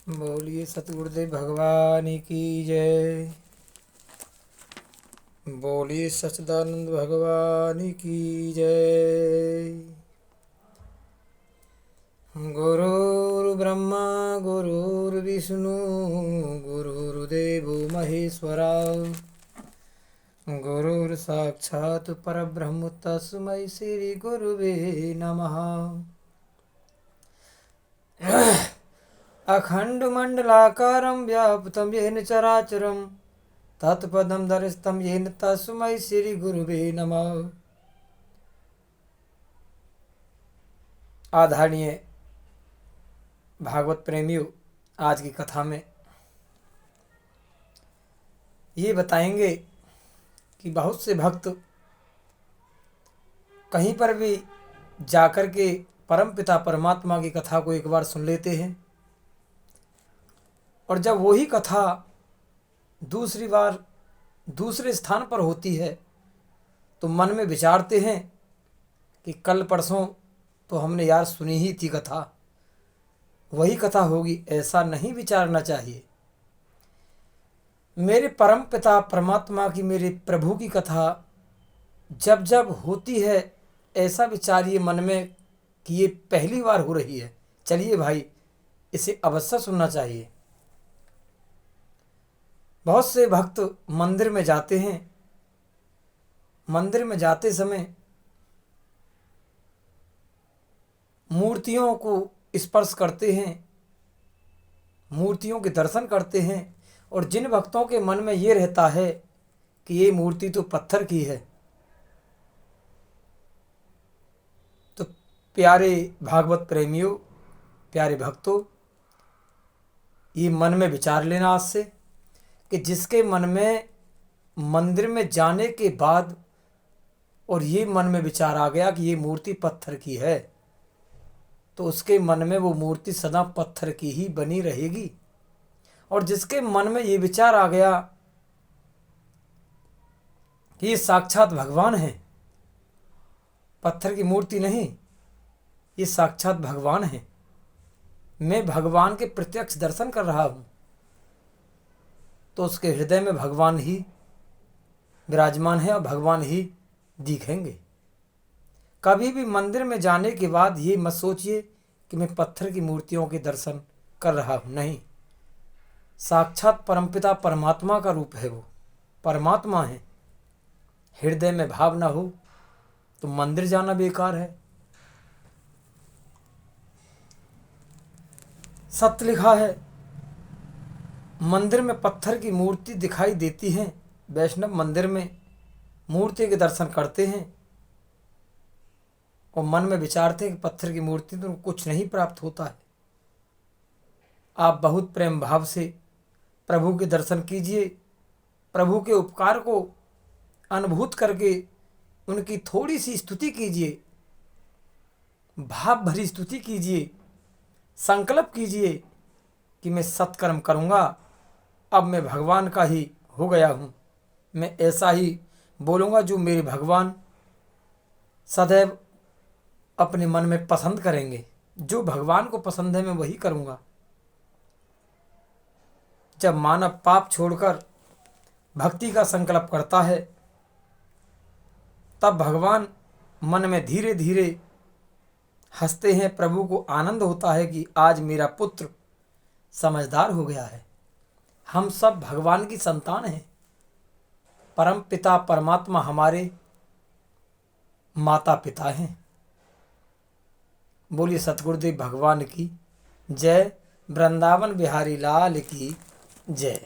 बोलिए सतगुरुदेव भगवान की जय। बोलिए सच्चिदानंद भगवान की जय। गुरुर्ब्रह्मा गुरुर्विष्णु गुरुर्देवो महेश्वरा गुरुर्साक्षात् परब्रह्म तस्मै श्री गुरुवे नमः। अखण्डमण्डलाकारं व्याप्तं येन चराचरं तत्पदं दर्शितं येन तस्मै श्रीगुरुवे नमः। आदरणीय भागवत प्रेमियों, आज की कथा में ये बताएंगे कि बहुत से भक्त कहीं पर भी जाकर के परमपिता परमात्मा की कथा को एक बार सुन लेते हैं और जब वही कथा दूसरी बार दूसरे स्थान पर होती है तो मन में विचारते हैं कि कल परसों तो हमने यार सुनी ही थी कथा, वही कथा होगी। ऐसा नहीं विचारना चाहिए। मेरे परम पिता परमात्मा की, मेरे प्रभु की कथा जब जब होती है ऐसा विचारिए मन में कि ये पहली बार हो रही है, चलिए भाई इसे अवश्य सुनना चाहिए। बहुत से भक्त मंदिर में जाते हैं, मंदिर में जाते समय मूर्तियों को स्पर्श करते हैं, मूर्तियों के दर्शन करते हैं और जिन भक्तों के मन में ये रहता है कि ये मूर्ति तो पत्थर की है, तो प्यारे भागवत प्रेमियों, प्यारे भक्तों, ये मन में विचार लेना आज से कि जिसके मन में मंदिर में जाने के बाद और ये मन में विचार आ गया कि ये मूर्ति पत्थर की है, तो उसके मन में वो मूर्ति सदा पत्थर की ही बनी रहेगी। और जिसके मन में ये विचार आ गया कि ये साक्षात भगवान है, पत्थर की मूर्ति नहीं, ये साक्षात भगवान है, मैं भगवान के प्रत्यक्ष दर्शन कर रहा हूँ, तो उसके हृदय में भगवान ही विराजमान है और भगवान ही दिखेंगे। कभी भी मंदिर में जाने के बाद ये मत सोचिए कि मैं पत्थर की मूर्तियों के दर्शन कर रहा हूँ, नहीं, साक्षात परमपिता परमात्मा का रूप है, वो परमात्मा है। हृदय में भाव ना हो तो मंदिर जाना बेकार है। सत्य लिखा है, मंदिर में पत्थर की मूर्ति दिखाई देती है, वैष्णव मंदिर में मूर्ति के दर्शन करते हैं और मन में विचारते हैं कि पत्थर की मूर्ति तो कुछ नहीं प्राप्त होता है। आप बहुत प्रेम भाव से प्रभु के दर्शन कीजिए, प्रभु के उपकार को अनुभूत करके उनकी थोड़ी सी स्तुति कीजिए, भाव भरी स्तुति कीजिए, संकल्प कीजिए कि मैं सत्कर्म करूँगा, अब मैं भगवान का ही हो गया हूँ, मैं ऐसा ही बोलूँगा जो मेरे भगवान सदैव अपने मन में पसंद करेंगे। जो भगवान को पसंद है मैं वही करूँगा। जब मानव पाप छोड़कर भक्ति का संकल्प करता है तब भगवान मन में धीरे धीरे हंसते हैं। प्रभु को आनंद होता है कि आज मेरा पुत्र समझदार हो गया है। हम सब भगवान की संतान हैं। परम पिता परमात्मा हमारे माता पिता हैं। बोलिए सतगुरुदेव भगवान की जय। वृंदावन बिहारी लाल की जय।